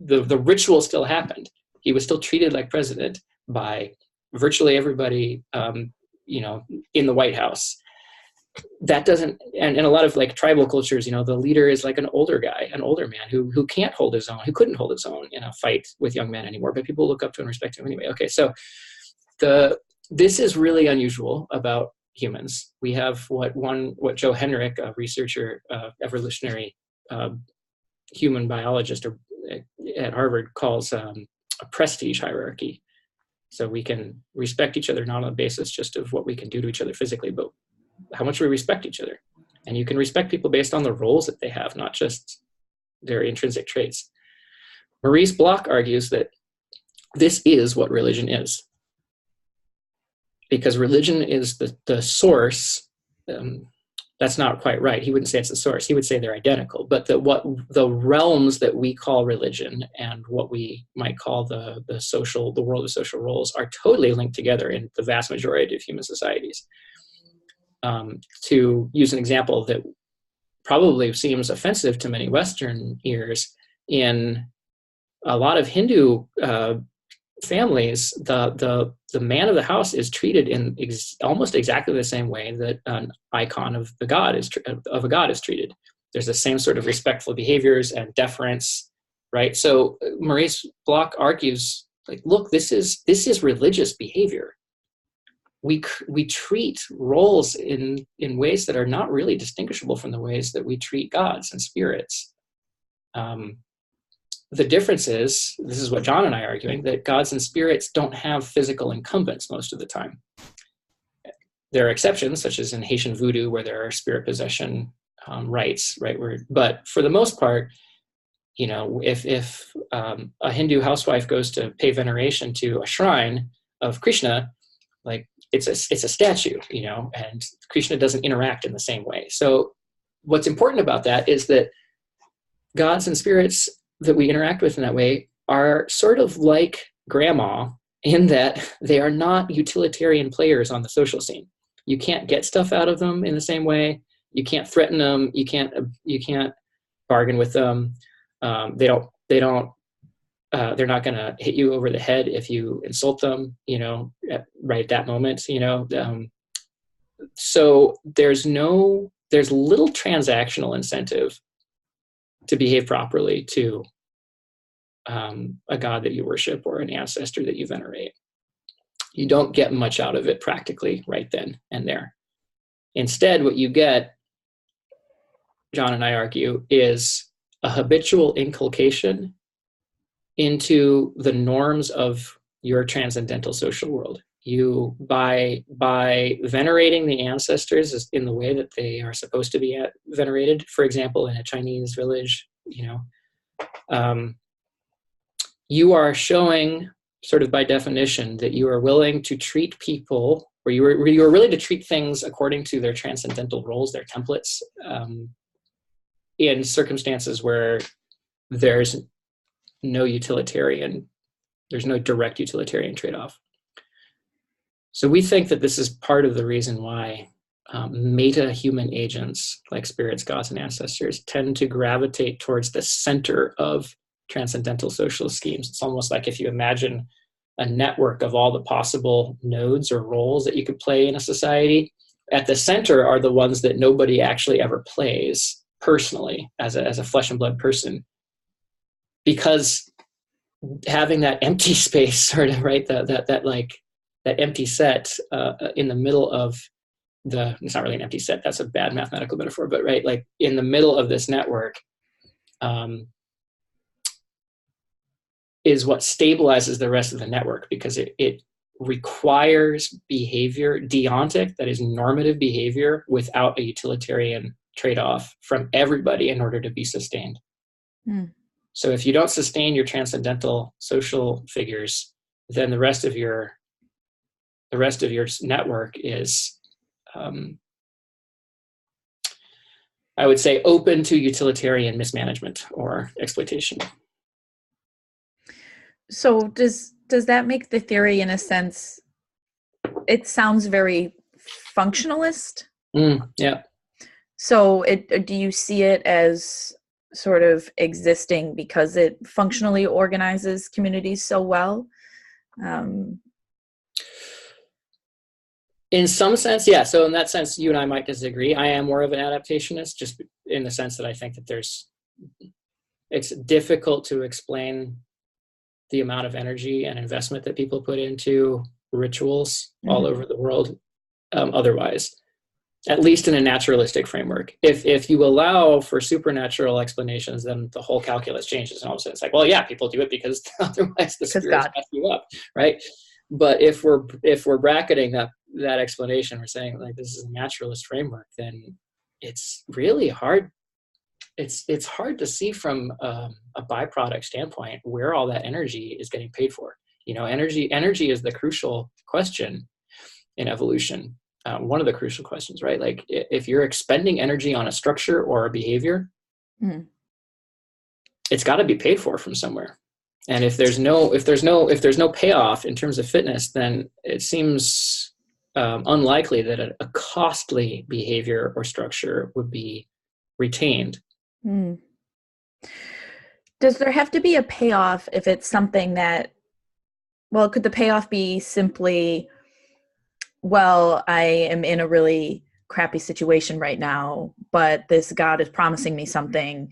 the ritual still happened. He was still treated like president by virtually everybody, in the White House. That doesn't, and in a lot of like tribal cultures, the leader is like an older man who can't hold his own, who couldn't hold his own in a fight with young men anymore, but people look up to and respect him anyway. Okay, so this is really unusual about humans. We have what Joe Henrich, a researcher, evolutionary human biologist at Harvard, calls a prestige hierarchy. So we can respect each other not on the basis just of what we can do to each other physically, but how much we respect each other. And you can respect people based on the roles that they have, not just their intrinsic traits. Maurice Bloch argues that this is what religion is. Because religion is the source. That's not quite right. He wouldn't say it's the source. He would say they're identical. But the realms that we call religion and what we might call the world of social roles are totally linked together in the vast majority of human societies. To use an example that probably seems offensive to many Western ears, in a lot of Hindu families, the man of the house is treated in almost exactly the same way that an icon of a god is treated. There's the same sort of respectful behaviors and deference, right? So Maurice Bloch argues, like, look, this is religious behavior. We treat roles in ways that are not really distinguishable from the ways that we treat gods and spirits. The difference is, this is what John and I are arguing, that gods and spirits don't have physical incumbents most of the time. There are exceptions, such as in Haitian voodoo, where there are spirit possession rites, right? But for the most part, you know, if a Hindu housewife goes to pay veneration to a shrine of Krishna, like it's a statue, you know, and Krishna doesn't interact in the same way. So what's important about that is that gods and spirits that we interact with in that way are sort of like grandma, in that they are not utilitarian players on the social scene. You can't get stuff out of them in the same way. You can't threaten them. You can't bargain with them. They're not going to hit you over the head if you insult them, you know, right at that moment, you know. So there's little transactional incentive to behave properly to a god that you worship or an ancestor that you venerate. You don't get much out of it practically right then and there. Instead, what you get, John and I argue, is a habitual inculcation into the norms of your transcendental social world. You, by venerating the ancestors in the way that they are supposed to be venerated, for example, in a Chinese village, you know, you are showing, sort of by definition, that you are willing to treat people, or you are willing to treat things according to their transcendental roles, their templates, in circumstances where there's no direct utilitarian trade-off. So we think that this is part of the reason why meta-human agents like spirits, gods, and ancestors tend to gravitate towards the center of transcendental social schemes. It's almost like if you imagine a network of all the possible nodes or roles that you could play in a society, at the center are the ones that nobody actually ever plays personally as a flesh and blood person. Because having that empty space, sort of, right, that empty set in the middle of it's not really an empty set, that's a bad mathematical metaphor, but right, like in the middle of this network is what stabilizes the rest of the network, because it requires behavior, deontic, that is normative behavior, without a utilitarian trade-off from everybody in order to be sustained. So if you don't sustain your transcendental social figures, then the rest of your network is, I would say, open to utilitarian mismanagement or exploitation. So does that make the theory, in a sense, it sounds very functionalist? Yeah. So do you see it as sort of existing because it functionally organizes communities so well? In some sense, yeah. So in that sense, you and I might disagree. I am more of an adaptationist, just in the sense that I think that it's difficult to explain the amount of energy and investment that people put into rituals all over the world otherwise, at least in a naturalistic framework. If you allow for supernatural explanations, then the whole calculus changes, and all of a sudden it's like, well, yeah, people do it because otherwise the spirits mess you up, right? But if we're bracketing that explanation, we're saying, like, this is a naturalist framework, then it's really hard it's hard to see from a byproduct standpoint where all that energy is getting paid for. Energy is the crucial question in evolution. One of the crucial questions, right? Like if you're expending energy on a structure or a behavior, it's got to be paid for from somewhere. And if there's no payoff in terms of fitness, then it seems unlikely that a costly behavior or structure would be retained. Does there have to be a payoff if it's something that, well, could the payoff be simply, well, I am in a really crappy situation right now, but this God is promising me something,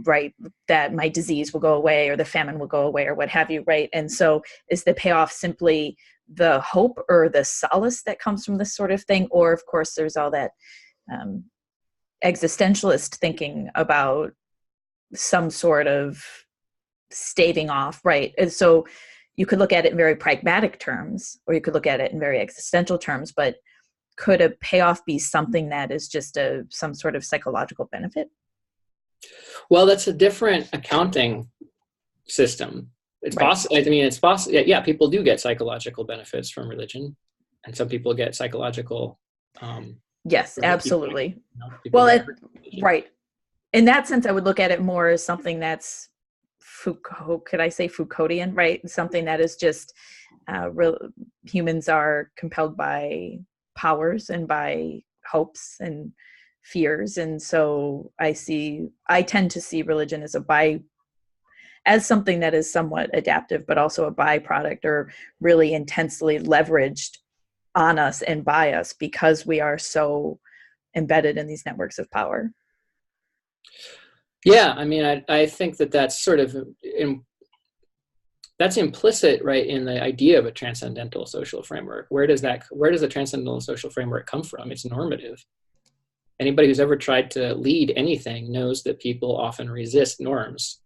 right, that my disease will go away or the famine will go away or what have you, right? And so is the payoff simply the hope or the solace that comes from this sort of thing? Or of course there's all that existentialist thinking about some sort of staving off, right? And so you could look at it in very pragmatic terms, or you could look at it in very existential terms, but could a payoff be something that is just some sort of psychological benefit? Well, that's a different accounting system. It's possible. I mean, it's possible. Yeah, people do get psychological benefits from religion, and some people get psychological. Yes, absolutely. Well, right. In that sense, I would look at it more as something that's Foucault. Could I say Foucauldian? Right, something that is just humans are compelled by powers and by hopes and fears, and so I tend to see religion as something that is somewhat adaptive, but also a byproduct or really intensely leveraged on us and by us because we are so embedded in these networks of power. Yeah, I mean, I think that's sort of that's implicit, right, in the idea of a transcendental social framework. Where does the transcendental social framework come from? It's normative. Anybody who's ever tried to lead anything knows that people often resist norms.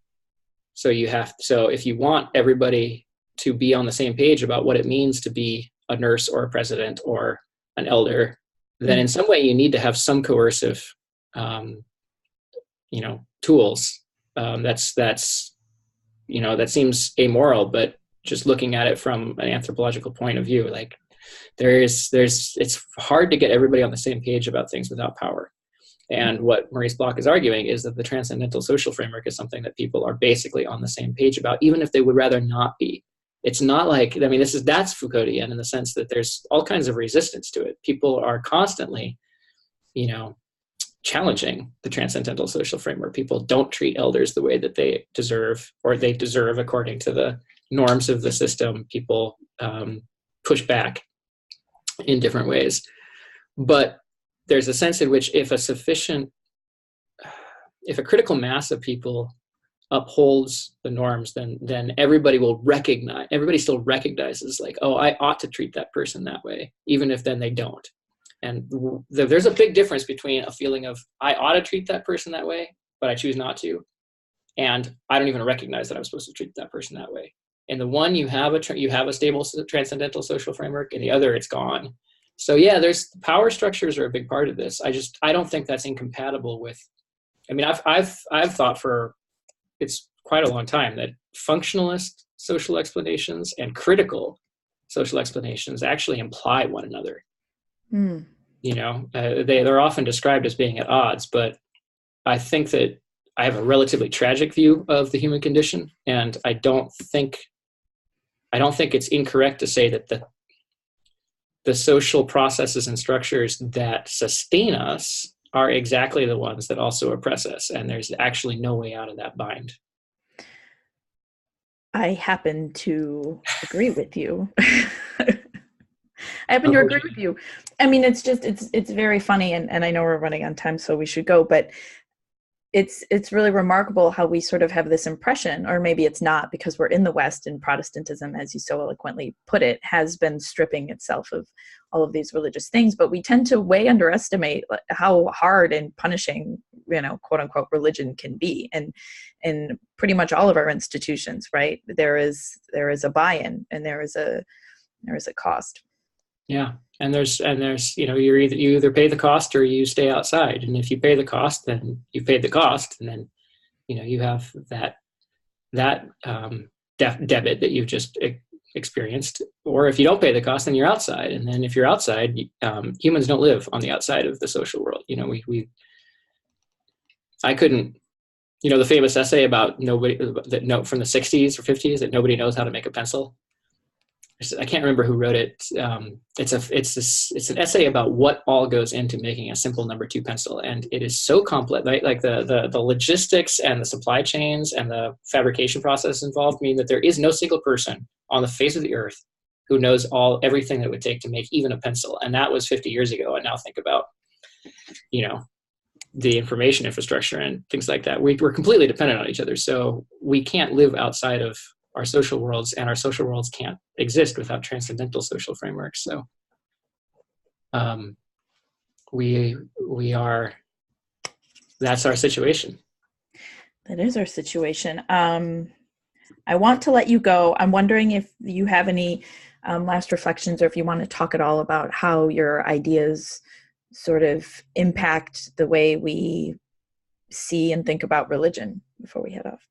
So if you want everybody to be on the same page about what it means to be a nurse or a president or an elder, then in some way you need to have some coercive, tools. That seems amoral, but just looking at it from an anthropological point of view, like it's hard to get everybody on the same page about things without power. And what Maurice Bloch is arguing is that the transcendental social framework is something that people are basically on the same page about, even if they would rather not be. It's not like, I mean, that's Foucauldian in the sense that there's all kinds of resistance to it. People are constantly, challenging the transcendental social framework. People don't treat elders the way that they deserve, or they deserve according to the norms of the system. People push back in different ways. But there's a sense in which if a critical mass of people upholds the norms, then everybody still recognizes like, oh, I ought to treat that person that way, even if then they don't. And there's a big difference between a feeling of I ought to treat that person that way, but I choose not to, and I don't even recognize that I'm supposed to treat that person that way. In the one, you have a stable transcendental social framework, and the other, it's gone. So yeah, there's power structures are a big part of this. I don't think that's incompatible with. I mean, I've thought for it's quite a long time that functionalist social explanations and critical social explanations actually imply one another. They're often described as being at odds, but I think that I have a relatively tragic view of the human condition, and I don't think it's incorrect to say that the social processes and structures that sustain us are exactly the ones that also oppress us, and there's actually no way out of that bind. I happen to agree with you. I happen to agree with you. I mean, it's very funny, and I know we're running on time, so we should go, but it's really remarkable how we sort of have this impression, or maybe it's not because we're in the West, and Protestantism, as you so eloquently put it, has been stripping itself of all of these religious things, but we tend to way underestimate how hard and punishing, quote unquote, religion can be. And in pretty much all of our institutions, right, there is a buy-in, and there is a cost. Yeah. And there's, you either pay the cost or you stay outside. And if you pay the cost, then you paid the cost. And then, you have that debit that you've just experienced. Or if you don't pay the cost, then you're outside. And then if you're outside, humans don't live on the outside of the social world. I couldn't, the famous essay about nobody, that note from the 60s or 50s, that nobody knows how to make a pencil. I can't remember who wrote it. It's an essay about what all goes into making a simple number 2 pencil, and it is so complex. Right? Like the logistics and the supply chains and the fabrication process involved mean that there is no single person on the face of the earth who knows everything that it would take to make even a pencil. And that was 50 years ago. And now think about, the information infrastructure and things like that. We're completely dependent on each other, so we can't live outside of our social worlds, and our social worlds can't exist without transcendental social frameworks. So that's our situation. That is our situation. I want to let you go. I'm wondering if you have any last reflections, or if you want to talk at all about how your ideas sort of impact the way we see and think about religion before we head off.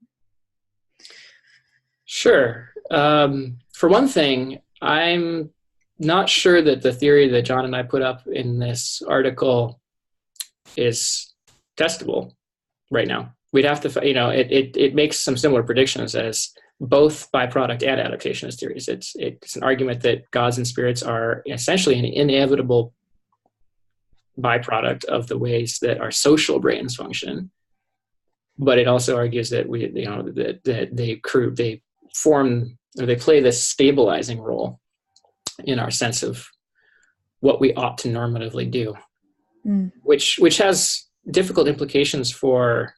Sure. For one thing, I'm not sure that the theory that John and I put up in this article is testable right now. We'd have to, it makes some similar predictions as both byproduct and adaptationist theories. It's an argument that gods and spirits are essentially an inevitable byproduct of the ways that our social brains function. But it also argues that that they form, or they play this stabilizing role in our sense of what we ought to normatively do, which has difficult implications for,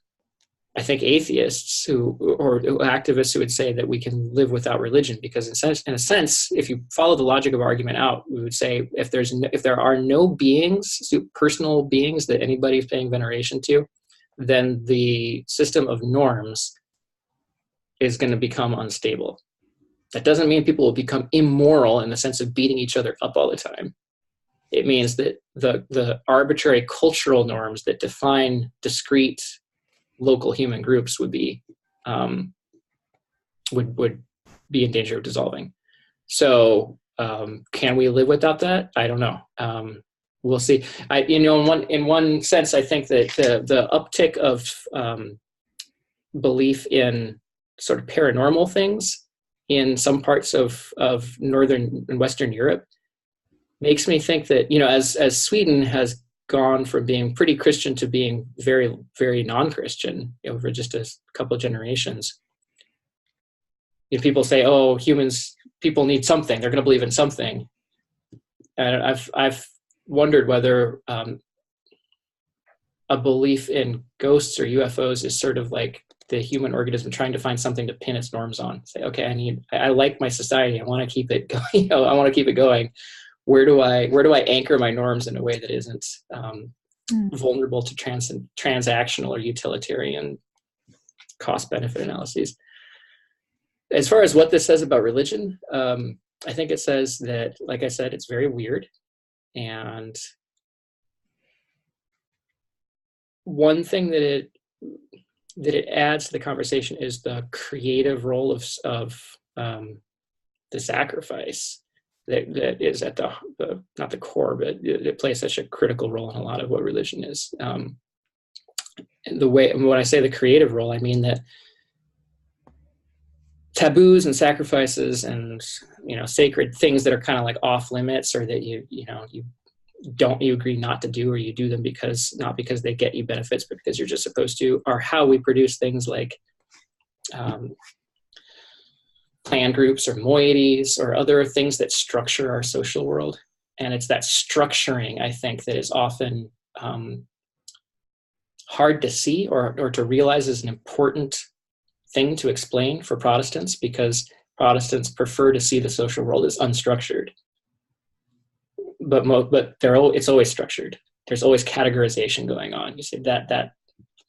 I think, atheists or activists who would say that we can live without religion, because in a sense, if you follow the logic of argument out, we would say if there are no beings, personal beings that anybody is paying veneration to, then the system of norms is going to become unstable. That doesn't mean people will become immoral in the sense of beating each other up all the time. It means that the arbitrary cultural norms that define discrete local human groups would be in danger of dissolving. So can we live without that? I don't know. We'll see. In one sense, I think that the uptick of belief in sort of paranormal things in some parts of Northern and Western Europe makes me think that, as Sweden has gone from being pretty Christian to being very, very non-Christian over just a couple of generations. People say, "Oh, people need something. They're going to believe in something." And I've wondered whether a belief in ghosts or UFOs is sort of like the human organism trying to find something to pin its norms on. Say, okay, I like my society. I want to keep it going. I want to keep it going. Where do I anchor my norms in a way that isn't vulnerable to transactional or utilitarian cost-benefit analyses? As far as what this says about religion, I think it says that, like I said, it's very weird. And one thing that it adds to the conversation is the creative role of the sacrifice. That is at the not the core, but it plays such a critical role in a lot of what religion is. And when I say the creative role, I mean that taboos and sacrifices and sacred things that are kind of like off limits, or that you agree not to do, or you do them not because they get you benefits, but because you're just supposed to, are how we produce things like clan groups or moieties or other things that structure our social world. And it's that structuring, I think, that is often hard to see or to realize is an important thing to explain for Protestants, because Protestants prefer to see the social world as unstructured. But it's always structured. There's always categorization going on. You say that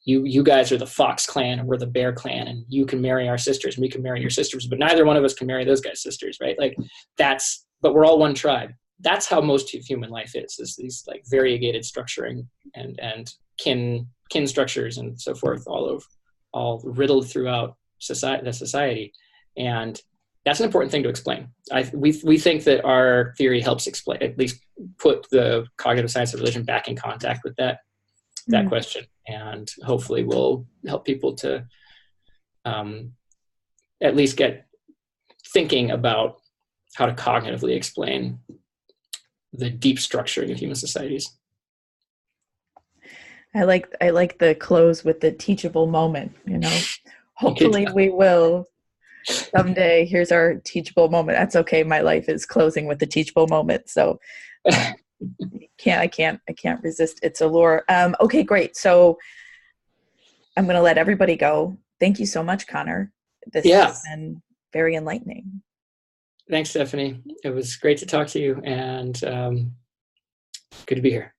you guys are the Fox clan and we're the Bear clan, and you can marry our sisters and we can marry your sisters, but neither one of us can marry those guys' sisters, right? Like but we're all one tribe. that's how most human life is these like variegated structuring and kin structures and so forth, all riddled throughout society. And that's an important thing to explain. We think that our theory helps explain, at least put the cognitive science of religion back in contact with that question, and hopefully will help people to at least get thinking about how to cognitively explain the deep structuring of human societies. I like the close with the teachable moment, Hopefully we will someday. Here's our teachable moment. That's okay. My life is closing with the teachable moment. So I can't resist its allure. Okay, great. So I'm going to let everybody go. Thank you so much, Connor. This has been very enlightening. Thanks, Stephanie. It was great to talk to you, and good to be here.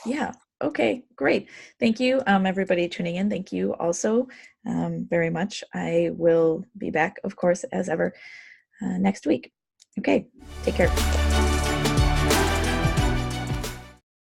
Yeah. Okay, great. Thank you, everybody tuning in. Thank you also very much. I will be back, of course, as ever, next week. Okay, take care.